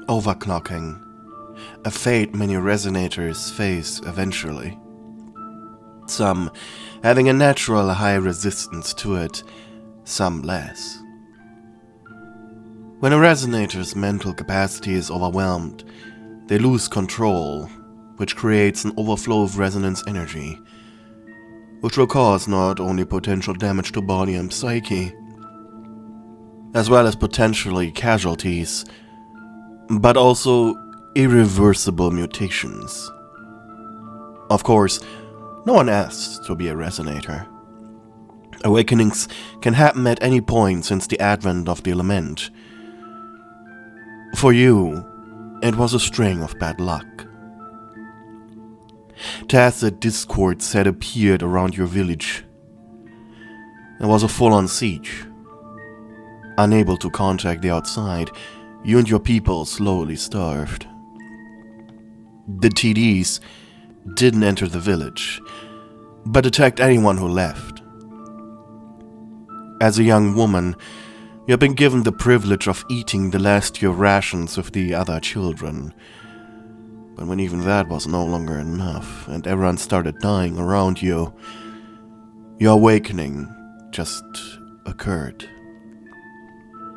Overclocking, a fate many resonators face eventually. Some having a natural high resistance to it, some less. When a resonator's mental capacity is overwhelmed, they lose control, which creates an overflow of resonance energy, which will cause not only potential damage to body and psyche, as well as potentially casualties, but also irreversible mutations. Of course, no one asks to be a resonator. Awakenings can happen at any point since the advent of the element. For you, it was a string of bad luck. Tacit discords had appeared around your village. It was a full-on siege. Unable to contact the outside, you and your people slowly starved. The TDs didn't enter the village, but attacked anyone who left. As a young woman, you had been given the privilege of eating the last year rations of the other children. But when even that was no longer enough, and everyone started dying around you, your awakening just occurred.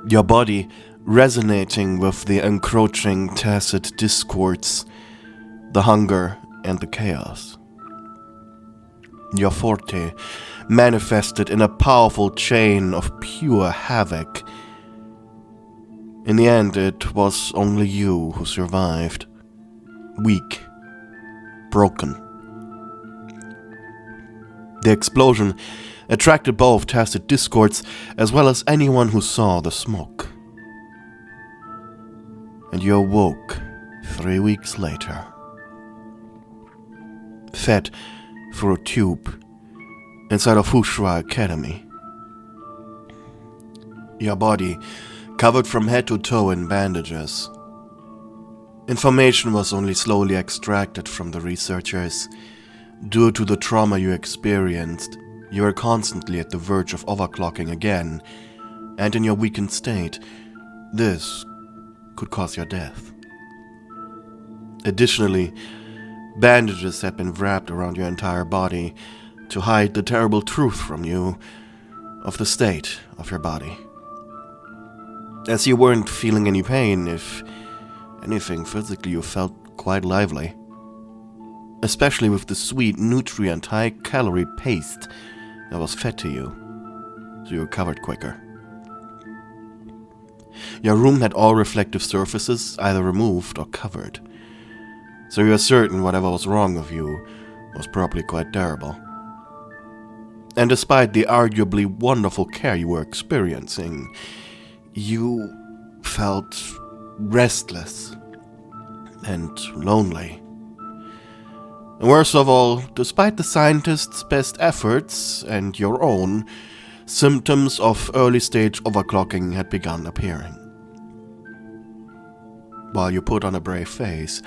Your body resonating with the encroaching tacit discords, the hunger and the chaos. Your forte manifested in a powerful chain of pure havoc. In the end, it was only you who survived. Weak, broken. The explosion attracted both tacit discords as well as anyone who saw the smoke. And you awoke 3 weeks later. Fed through a tube inside of Fushua Academy. Your body covered from head to toe in bandages. Information was only slowly extracted from the researchers. Due to the trauma you experienced, you were constantly at the verge of overclocking again, and in your weakened state, this could cause your death. Additionally, bandages had been wrapped around your entire body to hide the terrible truth from you of the state of your body. As you weren't feeling any pain, if anything, physically you felt quite lively. Especially with the sweet, nutrient, high-calorie paste that was fed to you, so you recovered quicker. Your room had all reflective surfaces either removed or covered, so you were certain whatever was wrong with you was probably quite terrible. And despite the arguably wonderful care you were experiencing, you felt restless and lonely. And worst of all, despite the scientists' best efforts and your own, symptoms of early-stage overclocking had begun appearing. While you put on a brave face,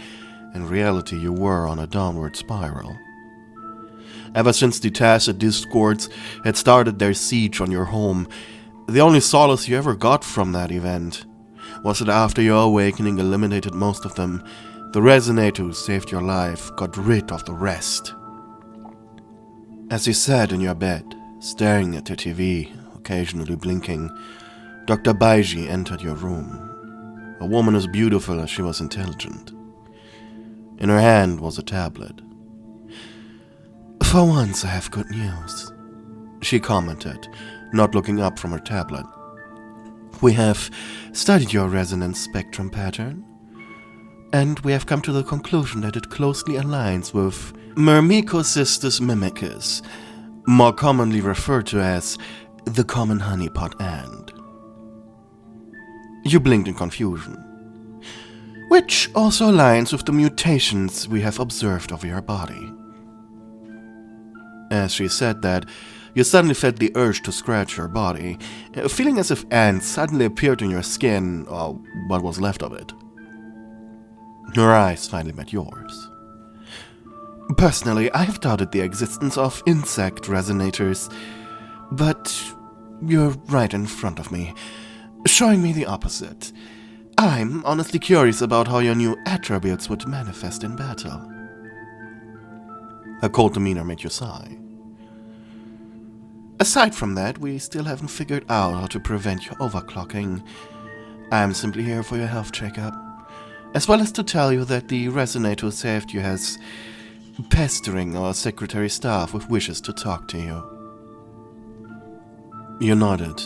in reality you were on a downward spiral. Ever since the tacit discords had started their siege on your home, the only solace you ever got from that event was that after your awakening eliminated most of them, the resonator who saved your life got rid of the rest. As you sat in your bed, staring at your TV, occasionally blinking, Dr. Baiji entered your room. A woman as beautiful as she was intelligent. In her hand was a tablet. "For once I have good news," she commented, not looking up from her tablet. "We have studied your resonance spectrum pattern, and we have come to the conclusion that it closely aligns with Myrmecocystis mimicus, more commonly referred to as the common honeypot ant." You blinked in confusion. "Which also aligns with the mutations we have observed over your body." As she said that, you suddenly felt the urge to scratch your body, feeling as if ants suddenly appeared in your skin, or what was left of it. Her eyes finally met yours. "Personally, I have doubted the existence of insect resonators, but you're right in front of me, showing me the opposite. I'm honestly curious about how your new attributes would manifest in battle. Her cold demeanor made you sigh. Aside from that, we still haven't figured out how to prevent your overclocking. I'm simply here for your health checkup, as well as to tell you that the resonator saved you has pestering our secretary staff with wishes to talk to you. You nodded,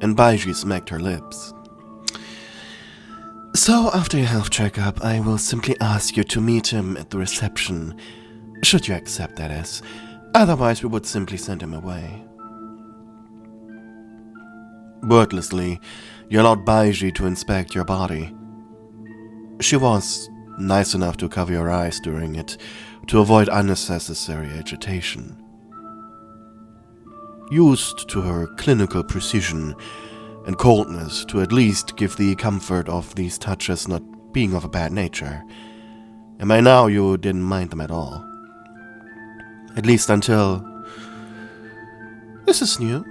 and Baiji smacked her lips. So, after your health checkup, I will simply ask you to meet him at the reception, should you accept, that is. Otherwise, we would simply send him away. Wordlessly, you allowed Baiji to inspect your body. She was nice enough to cover your eyes during it, to avoid unnecessary agitation. Used to her clinical precision and coldness to at least give the comfort of these touches not being of a bad nature, and by now you didn't mind them at all. At least until... This is new.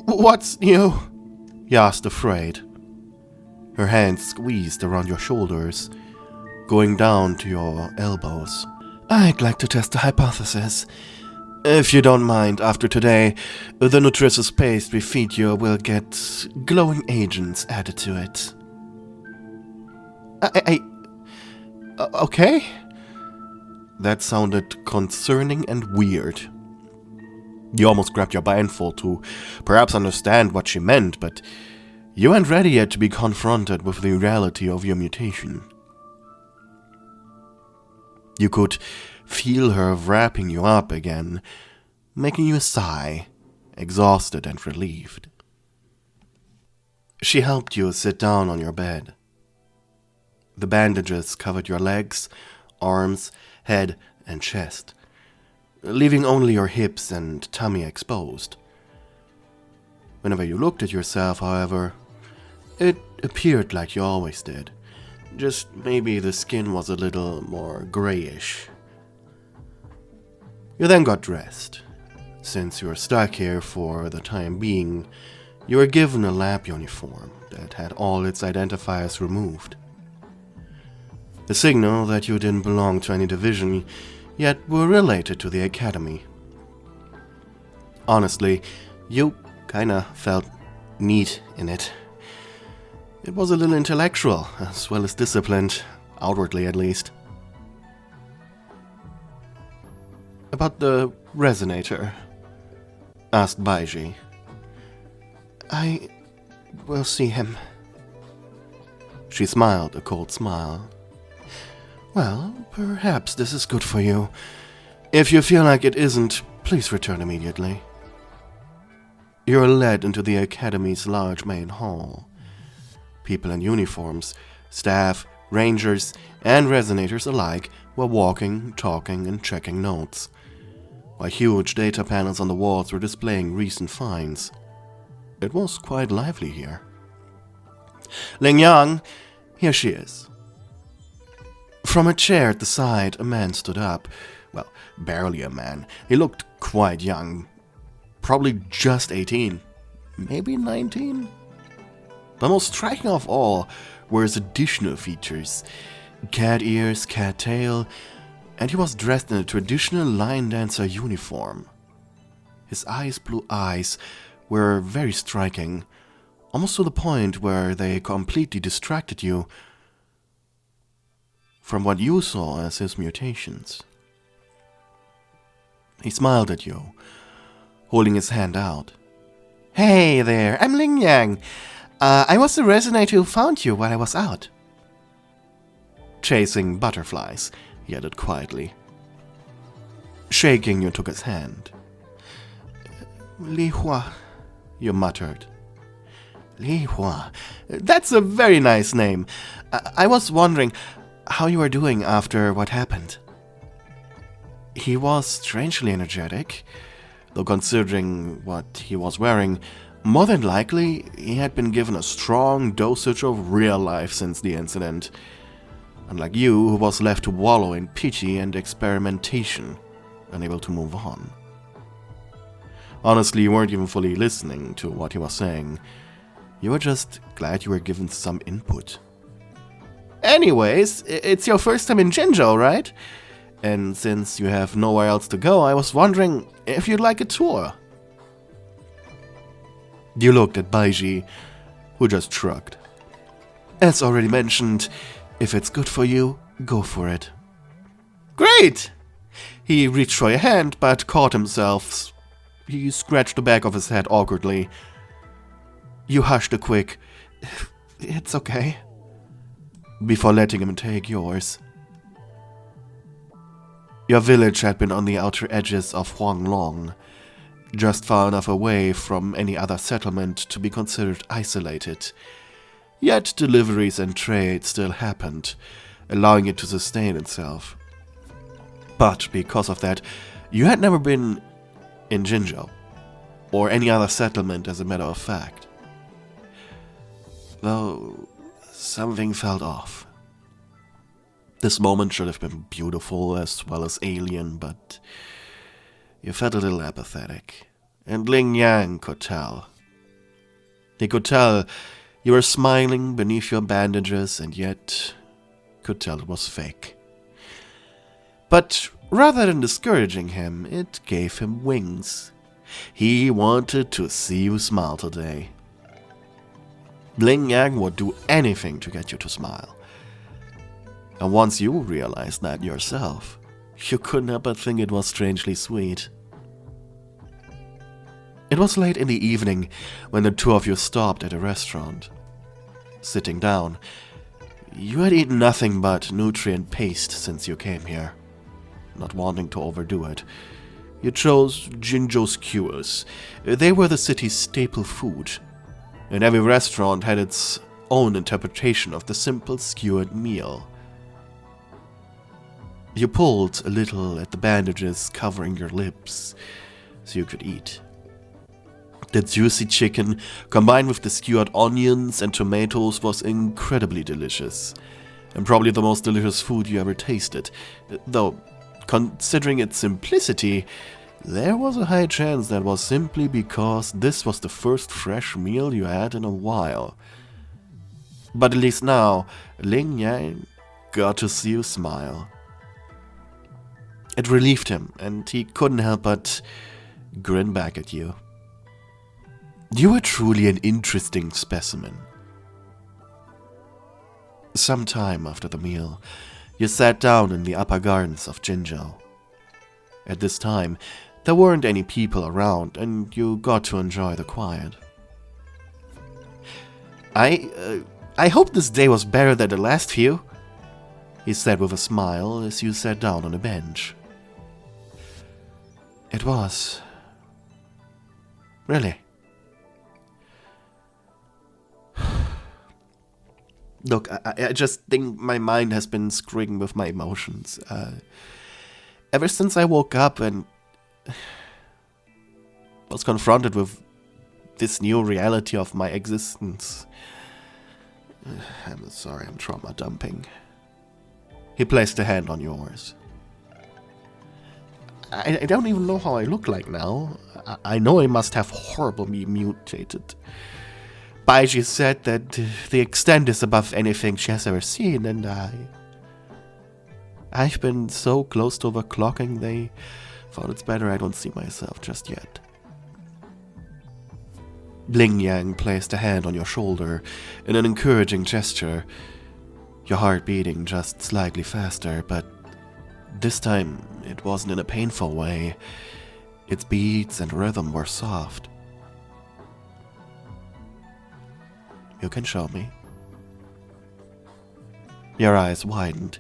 What's new? You asked, afraid. Her hands squeezed around your shoulders, going down to your elbows. I'd like to test a hypothesis. If you don't mind, after today, the nutritious paste we feed you will get glowing agents added to it. Okay? That sounded concerning and weird. You almost grabbed your blindfold to perhaps understand what she meant, but you weren't ready yet to be confronted with the reality of your mutation. You could feel her wrapping you up again, making you sigh, exhausted and relieved. She helped you sit down on your bed. The bandages covered your legs, arms, head, and chest, leaving only your hips and tummy exposed. Whenever you looked at yourself, however, it appeared like you always did, just maybe the skin was a little more grayish. You then got dressed. Since you were stuck here for the time being, you were given a lab uniform that had all its identifiers removed. The signal that you didn't belong to any division, yet were related to the academy. Honestly, you kinda felt neat in it. It was a little intellectual, as well as disciplined, outwardly at least. About the resonator, asked Baiji. I will see him. She smiled a cold smile. Well, perhaps this is good for you. If you feel like it isn't, please return immediately. You're led into the academy's large main hall. People in uniforms, staff, rangers, and resonators alike were walking, talking, and checking notes, while huge data panels on the walls were displaying recent finds. It was quite lively here. Ling Yang, here she is. From a chair at the side, a man stood up. Well, barely a man. He looked quite young. Probably just 18. Maybe 19? But most striking of all were his additional features. Cat ears, cat tail, and he was dressed in a traditional line dancer uniform. His ice blue eyes were very striking, almost to the point where they completely distracted you from what you saw as his mutations. He smiled at you, holding his hand out. Hey there, I'm Ling Yang. I was the resonator who found you while I was out. Chasing butterflies, he added quietly. Shaking, you took his hand. Li Hua, you muttered. Li Hua, that's a very nice name. I was wondering how you were doing after what happened. He was strangely energetic, though considering what he was wearing, more than likely he had been given a strong dosage of real life since the incident, unlike you, who was left to wallow in pity and experimentation, unable to move on. Honestly, you weren't even fully listening to what he was saying. You were just glad you were given some input. Anyways, it's your first time in Jinzhou, right? And since you have nowhere else to go, I was wondering if you'd like a tour. You looked at Baiji, who just shrugged. As already mentioned, if it's good for you, go for it. Great! He reached for your hand, but caught himself. He scratched the back of his head awkwardly. You hushed a quick, "It's okay," before letting him take yours. Your village had been on the outer edges of Huanglong, just far enough away from any other settlement to be considered isolated. Yet deliveries and trade still happened, allowing it to sustain itself. But because of that, you had never been in Jinzhou, or any other settlement as a matter of fact. Though something felt off. This moment should have been beautiful as well as alien, but you felt a little apathetic, and Ling Yang could tell. He could tell you were smiling beneath your bandages, and yet could tell it was fake. But rather than discouraging him, it gave him wings. He wanted to see you smile today. Ling Yang would do anything to get you to smile. And once you realized that yourself, you couldn't help but think it was strangely sweet. It was late in the evening when the two of you stopped at a restaurant. Sitting down, you had eaten nothing but nutrient paste since you came here. Not wanting to overdo it, you chose Jinzhou skewers. They were the city's staple food, and every restaurant had its own interpretation of the simple skewered meal. You pulled a little at the bandages covering your lips so you could eat. The juicy chicken, combined with the skewered onions and tomatoes, was incredibly delicious, and probably the most delicious food you ever tasted, though, considering its simplicity, there was a high chance that was simply because this was the first fresh meal you had in a while. But at least now, Ling Yang got to see you smile. It relieved him, and he couldn't help but grin back at you. You were truly an interesting specimen. Some time after the meal, you sat down in the upper gardens of Jinzhou. At this time, there weren't any people around, and you got to enjoy the quiet. I hope this day was better than the last few, he said with a smile as you sat down on a bench. It was. Really. Look, I just think my mind has been screwing with my emotions. Ever since I woke up and was confronted with this new reality of my existence. I'm sorry, I'm trauma dumping. He placed a hand on yours. I don't even know how I look like now. I know I must have horribly mutated. Baiji said that the extent is above anything she has ever seen, and I've been so close to overclocking, they thought it's better I don't see myself just yet. Ling Yang placed a hand on your shoulder in an encouraging gesture, your heart beating just slightly faster, but this time it wasn't in a painful way. Its beats and rhythm were soft. You can show me. Your eyes widened.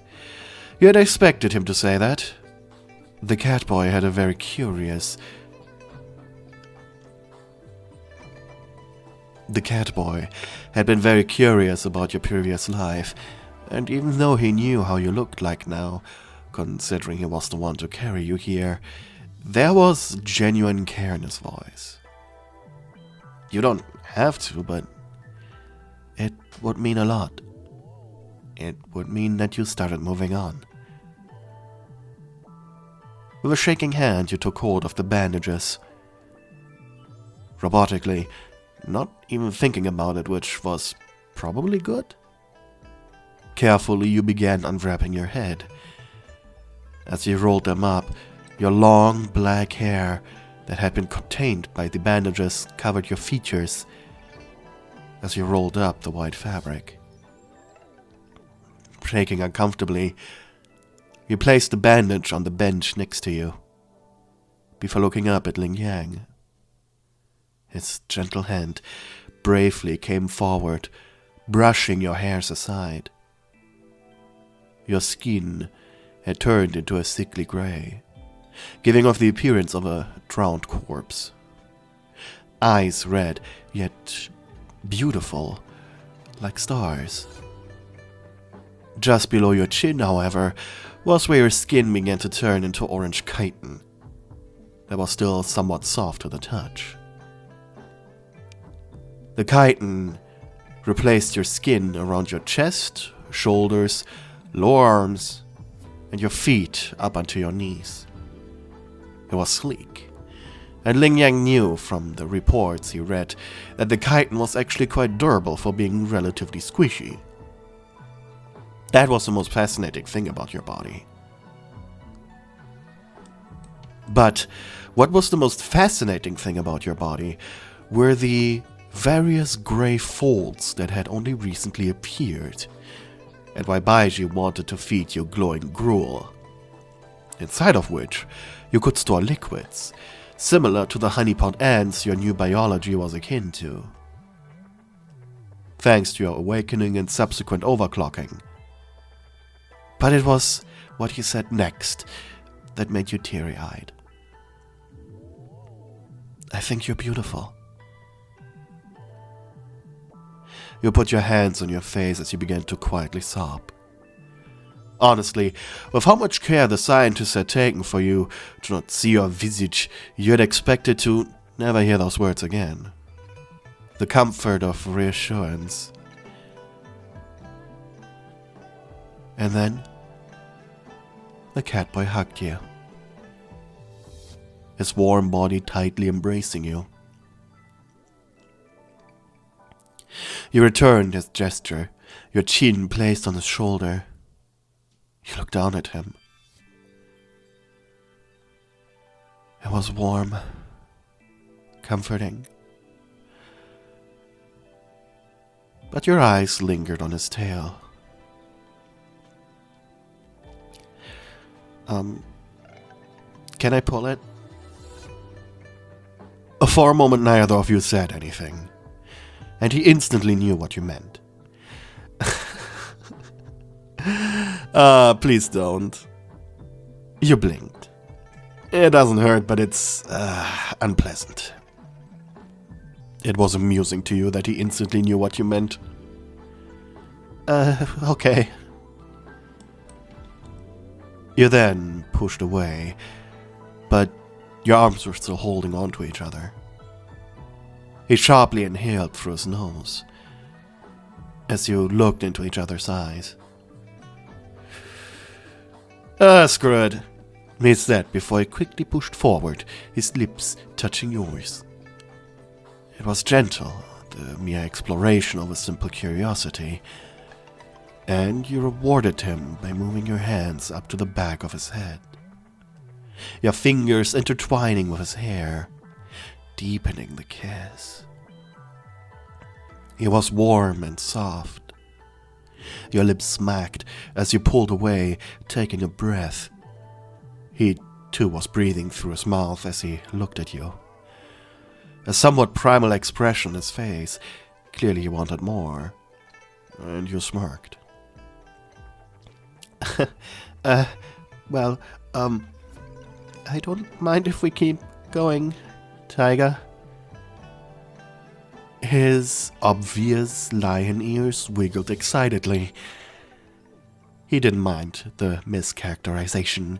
You had expected him to say that. The cat boy had a very curious... The cat boy had been very curious about your previous life, and even though he knew how you looked like now, considering he was the one to carry you here, there was genuine care in his voice. You don't have to, but it would mean a lot. It would mean that you started moving on. With a shaking hand, you took hold of the bandages. Robotically, not even thinking about it, which was probably good. Carefully, you began unwrapping your head. As you rolled them up, your long black hair that had been contained by the bandages covered your features as you rolled up the white fabric. Shaking uncomfortably, you placed the bandage on the bench next to you, before looking up at Ling Yang. His gentle hand bravely came forward, brushing your hairs aside. Your skin had turned into a sickly gray, giving off the appearance of a drowned corpse. Eyes red, yet beautiful, like stars. Just below your chin, however, was where your skin began to turn into orange chitin that was still somewhat soft to the touch. The chitin replaced your skin around your chest, shoulders, lower arms, and your feet up onto your knees. It was sleek, and Ling Yang knew from the reports he read that the chitin was actually quite durable for being relatively squishy. That was the most fascinating thing about your body. But what was the most fascinating thing about your body were the various gray folds that had only recently appeared, and why Baiji wanted to feed you glowing gruel, inside of which you could store liquids, similar to the honeypot ants your new biology was akin to. Thanks to your awakening and subsequent overclocking. But it was what he said next that made you teary-eyed. I think you're beautiful. You put your hands on your face as you began to quietly sob. Honestly, with how much care the scientists had taken for you to not see your visage, you had expected to never hear those words again. The comfort of reassurance. And then, the catboy hugged you, his warm body tightly embracing you. You returned his gesture, your chin placed on his shoulder. You looked down at him. It was warm, comforting. But your eyes lingered on his tail. Can I pull it? For a moment, neither of you said anything, and he instantly knew what you meant. Please don't. You blinked. It doesn't hurt, but it's unpleasant. It was amusing to you that he instantly knew what you meant. Okay. You then pushed away, but your arms were still holding on to each other. He sharply inhaled through his nose as you looked into each other's eyes. Screw it, he said before he quickly pushed forward, his lips touching yours. It was gentle, the mere exploration of a simple curiosity, and you rewarded him by moving your hands up to the back of his head, your fingers intertwining with his hair, deepening the kiss. It was warm and soft. Your lips smacked as you pulled away, taking a breath. He, too, was breathing through his mouth as he looked at you. A somewhat primal expression on his face. Clearly he wanted more. And you smirked. Well, I don't mind if we keep going, Tiger. His obvious lion ears wiggled excitedly. He didn't mind the mischaracterization.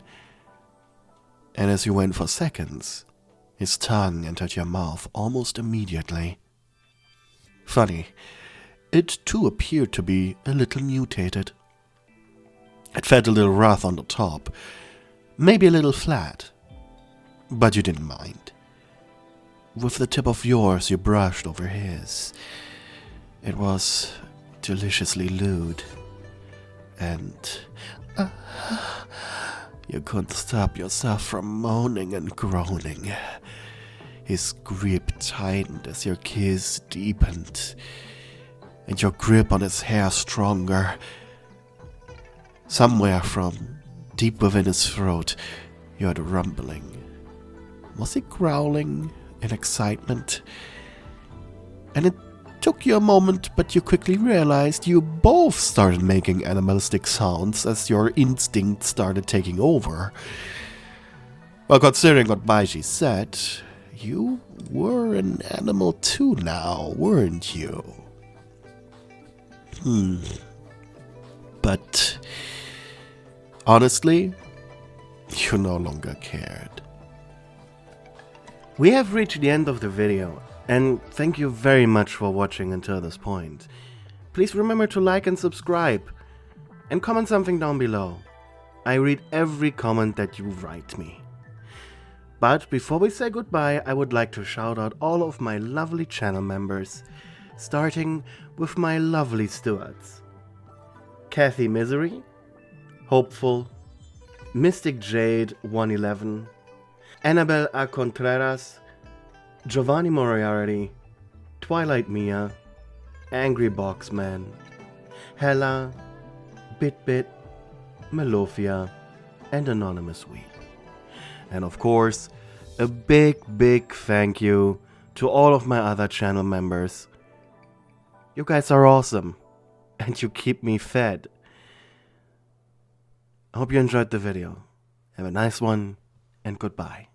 And as you went for seconds, his tongue entered your mouth almost immediately. Funny, it too appeared to be a little mutated. It felt a little rough on the top, maybe a little flat, but you didn't mind. with the tip of yours you brushed over his. It was deliciously lewd, and you couldn't stop yourself from moaning and groaning. His grip tightened as your kiss deepened, and your grip on his hair stronger. Somewhere from deep within his throat, you heard a rumbling. Was he growling in excitement? And it took you a moment, but you quickly realized you both started making animalistic sounds as your instinct started taking over. Well, considering what Baiji said, you were an animal too now, weren't you? But honestly, you no longer cared. We have reached the end of the video, and thank you very much for watching until this point. Please remember to like and subscribe, and comment something down below. I read every comment that you write me. But before we say goodbye, I would like to shout out all of my lovely channel members, starting with my lovely stewards. Kathy Misery, Hopeful, Mystic Jade 111, Annabelle A. Contreras, Giovanni Moriarty, Twilight Mia, Angry Boxman, Hella, BitBit, Melofia, and Anonymous Weed. And of course, a big thank you to all of my other channel members. You guys are awesome, and you keep me fed. I hope you enjoyed the video. Have a nice one, and goodbye.